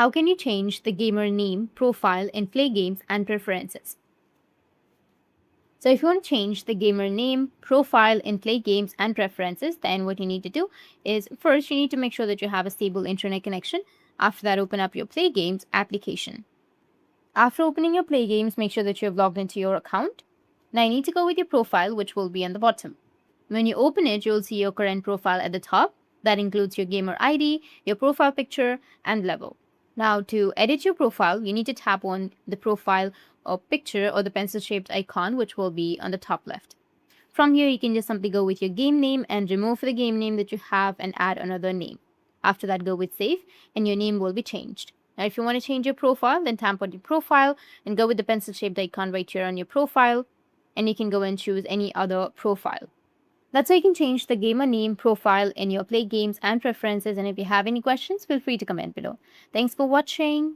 how can you change the gamer name, profile in Play Games and Preferences? So if you want to change the gamer name, profile in Play Games and Preferences, then what you need to do is first you need to make sure that you have a stable internet connection. After that, open up your Play Games application. After opening your Play Games, make sure that you have logged into your account. Now you need to go with your profile, which will be on the bottom. When you open it, you'll see your current profile at the top. That includes your gamer ID, your profile picture, and level. Now, to edit your profile, you need to tap on the profile or picture or the pencil-shaped icon, which will be on the top left. From here, you can just simply go with your game name and remove the game name that you have and add another name. After that, go with save, and your name will be changed. Now, if you want to change your profile, then tap on your profile and go with the pencil-shaped icon right here on your profile, and you can go and choose any other profile. That's how you can change the gamer name profile in your Play Games and Preferences. And if you have any questions, feel free to comment below. Thanks for watching.